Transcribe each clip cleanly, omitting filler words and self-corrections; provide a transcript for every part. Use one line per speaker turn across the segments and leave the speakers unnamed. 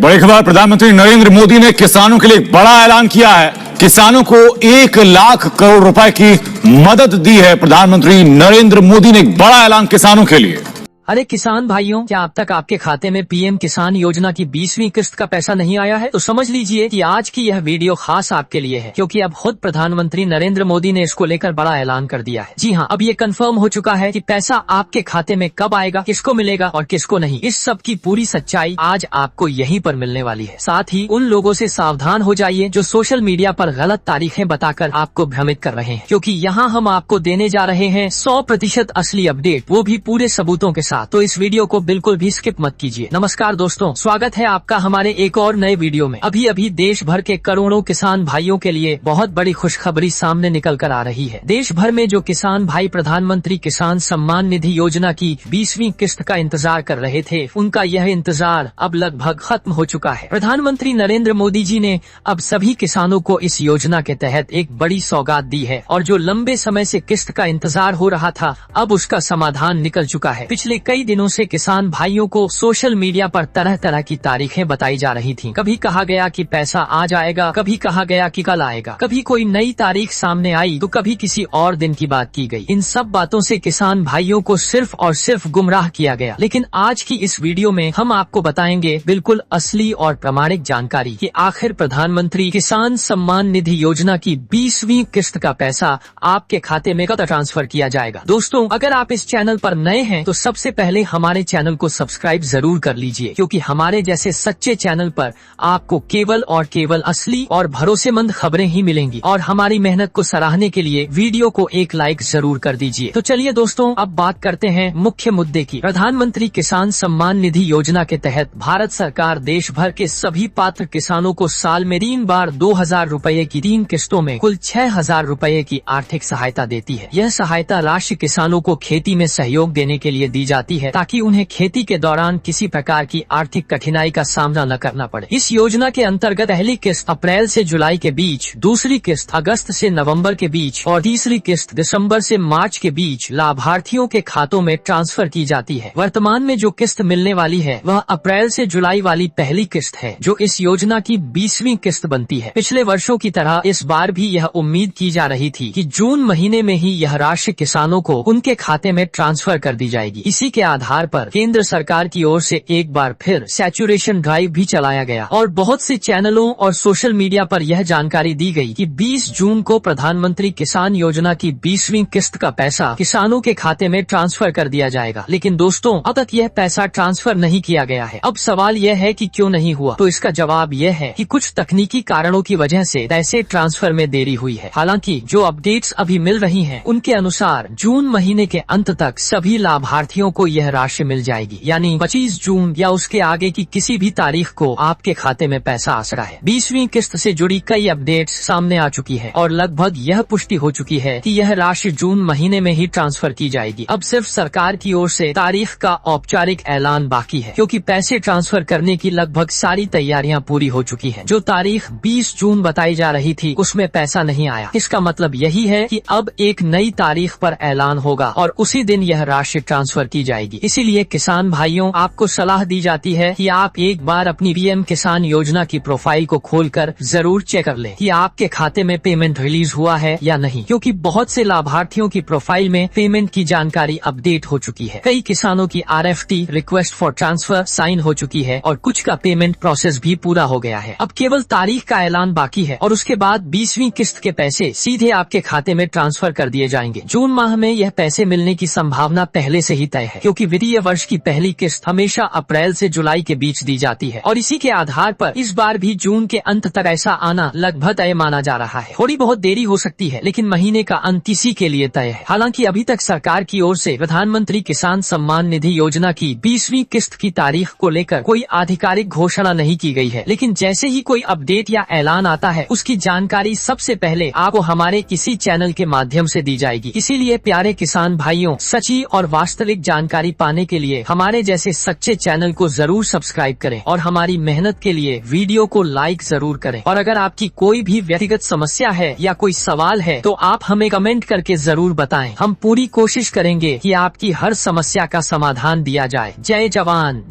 बड़ी खबर, प्रधानमंत्री नरेंद्र मोदी ने किसानों के लिए बड़ा ऐलान किया है। किसानों को 1 लाख करोड़ रुपए की मदद दी है। प्रधानमंत्री नरेंद्र मोदी ने एक बड़ा ऐलान किसानों के लिए।
अरे किसान भाइयों, क्या अब तक आपके खाते में पीएम किसान योजना की 20वीं किस्त का पैसा नहीं आया है? तो समझ लीजिए कि आज की यह वीडियो खास आपके लिए है, क्योंकि अब खुद प्रधानमंत्री नरेंद्र मोदी ने इसको लेकर बड़ा ऐलान कर दिया है। जी हाँ, अब ये कंफर्म हो चुका है कि पैसा आपके खाते में कब आएगा, किसको मिलेगा और किसको नहीं। इस सब की पूरी सच्चाई आज आपको यहीं पर मिलने वाली है। साथ ही उन लोगों से सावधान हो जाइए जो सोशल मीडिया पर गलत तारीखें बताकर आपको भ्रमित कर रहे हैं, क्योंकि यहाँ हम आपको देने जा रहे हैं 100% असली अपडेट, वो भी पूरे सबूतों के साथ। तो इस वीडियो को बिल्कुल भी स्किप मत कीजिए। नमस्कार दोस्तों, स्वागत है आपका हमारे एक और नए वीडियो में। अभी देश भर के करोड़ों किसान भाइयों के लिए बहुत बड़ी खुशखबरी सामने निकल कर आ रही है। देश भर में जो किसान भाई प्रधानमंत्री किसान सम्मान निधि योजना की 20वीं किस्त का इंतजार कर रहे थे, उनका यह इंतजार अब लगभग खत्म हो चुका है। प्रधानमंत्री नरेंद्र मोदी जी ने अब सभी किसानों को इस योजना के तहत एक बड़ी सौगात दी है, और जो लंबे समय से किस्त का इंतजार हो रहा था, अब उसका समाधान निकल चुका है। पिछले कई दिनों से किसान भाइयों को सोशल मीडिया पर तरह तरह की तारीखें बताई जा रही थीं। कभी कहा गया कि पैसा आ जाएगा, कभी कहा गया कि कल आएगा, कभी कोई नई तारीख सामने आई तो कभी किसी और दिन की बात की गई। इन सब बातों से किसान भाइयों को सिर्फ और सिर्फ गुमराह किया गया। लेकिन आज की इस वीडियो में हम आपको बताएंगे बिल्कुल असली और प्रामाणिक जानकारी कि आखिर प्रधानमंत्री किसान सम्मान निधि योजना की 20वीं किस्त का पैसा आपके खाते में कब ट्रांसफर किया जाएगा। दोस्तों, अगर आप इस चैनल पर नए हैं तो सबसे पहले हमारे चैनल को सब्सक्राइब जरूर कर लीजिए, क्योंकि हमारे जैसे सच्चे चैनल पर आपको केवल और केवल असली और भरोसेमंद खबरें ही मिलेंगी। और हमारी मेहनत को सराहने के लिए वीडियो को एक लाइक जरूर कर दीजिए। तो चलिए दोस्तों, अब बात करते हैं मुख्य मुद्दे की। प्रधानमंत्री किसान सम्मान निधि योजना के तहत भारत सरकार देश भर के सभी पात्र किसानों को साल में 3 बार 2000 रुपए की 3 किस्तों में कुल 6000 रुपए की आर्थिक सहायता देती है। यह सहायता राशि किसानों को खेती में सहयोग देने के लिए दी जाती है, ताकि उन्हें खेती के दौरान किसी प्रकार की आर्थिक कठिनाई का सामना न करना पड़े। इस योजना के अंतर्गत पहली किस्त अप्रैल से जुलाई के बीच, दूसरी किस्त अगस्त से नवंबर के बीच और तीसरी किस्त दिसंबर से मार्च के बीच लाभार्थियों के खातों में ट्रांसफर की जाती है। वर्तमान में जो किस्त मिलने वाली है वह अप्रैल से जुलाई वाली पहली किस्त है, जो इस योजना की 20वीं किस्त बनती है। पिछले वर्षों की तरह इस बार भी यह उम्मीद की जा रही थी कि जून महीने में ही यह राशि किसानों को उनके खाते में ट्रांसफर कर दी जाएगी। इसी के आधार पर केंद्र सरकार की ओर से एक बार फिर सैचुरेशन ड्राइव भी चलाया गया, और बहुत से चैनलों और सोशल मीडिया पर यह जानकारी दी गई कि 20 जून को प्रधानमंत्री किसान योजना की 20वीं किस्त का पैसा किसानों के खाते में ट्रांसफर कर दिया जाएगा। लेकिन दोस्तों, अब तक यह पैसा ट्रांसफर नहीं किया गया है। अब सवाल यह है कि क्यों नहीं हुआ, तो इसका जवाब यह है कि कुछ तकनीकी कारणों की वजह से पैसे ट्रांसफर में देरी हुई है। हालांकि जो अपडेट्स अभी मिल रही हैं, उनके अनुसार जून महीने के अंत तक सभी लाभार्थियों को यह राशि मिल जाएगी, यानी 25 जून या उसके आगे की किसी भी तारीख को आपके खाते में पैसा आ सकता है। 20वीं किस्त से जुड़ी कई अपडेट्स सामने आ चुकी है, और लगभग यह पुष्टि हो चुकी है कि यह राशि जून महीने में ही ट्रांसफर की जाएगी। अब सिर्फ सरकार की ओर से तारीख का औपचारिक ऐलान बाकी है, क्योंकि पैसे ट्रांसफर करने की लगभग सारी तैयारियां पूरी हो चुकी है। जो तारीख 20 जून बताई जा रही थी, उसमें पैसा नहीं आया। इसका मतलब यही है कि अब एक नई तारीख पर ऐलान होगा और उसी दिन यह राशि ट्रांसफर की जाएगी। इसीलिए किसान भाइयों, आपको सलाह दी जाती है कि आप एक बार अपनी पीएम किसान योजना की प्रोफाइल को खोलकर जरूर चेक कर लें कि आपके खाते में पेमेंट रिलीज हुआ है या नहीं, क्योंकि बहुत से लाभार्थियों की प्रोफाइल में पेमेंट की जानकारी अपडेट हो चुकी है। कई किसानों की RFT request for transfer sign हो चुकी है, और कुछ का पेमेंट प्रोसेस भी पूरा हो गया है। अब केवल तारीख का ऐलान बाकी है, और उसके बाद 20वीं किस्त के पैसे सीधे आपके खाते में ट्रांसफर कर दिए जाएंगे। जून माह में यह पैसे मिलने की संभावना पहले से ही तय है, क्योंकि वित्तीय वर्ष की पहली किस्त हमेशा अप्रैल से जुलाई के बीच दी जाती है, और इसी के आधार पर इस बार भी जून के अंत तक ऐसा आना लगभग तय माना जा रहा है। थोड़ी बहुत देरी हो सकती है, लेकिन महीने का अंत इसी के लिए तय है। हालांकि अभी तक सरकार की ओर से प्रधानमंत्री किसान सम्मान निधि योजना की 20वीं किस्त की तारीख को लेकर कोई आधिकारिक घोषणा नहीं की गई है, लेकिन जैसे ही कोई अपडेट या ऐलान आता है, उसकी जानकारी सबसे पहले आपको हमारे किसी चैनल के माध्यम से दी जाएगी। इसीलिए प्यारे किसान भाइयों, सच्ची और वास्तविक जानकारी पाने के लिए हमारे जैसे सच्चे चैनल को जरूर सब्सक्राइब करें, और हमारी मेहनत के लिए वीडियो को लाइक जरूर करें। और अगर आपकी कोई भी व्यक्तिगत समस्या है या कोई सवाल है, तो आप हमें कमेंट करके जरूर बताएं। हम पूरी कोशिश करेंगे कि आपकी हर समस्या का समाधान दिया जाए। जय जवान।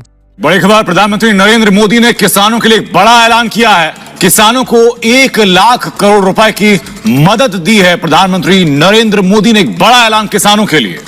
बड़ी खबर, प्रधानमंत्री नरेंद्र मोदी ने किसानों के लिए एक बड़ा ऐलान किया है। किसानों को 1 लाख करोड़ रुपए की मदद दी है। प्रधानमंत्री नरेंद्र मोदी ने एक बड़ा ऐलान किसानों के लिए।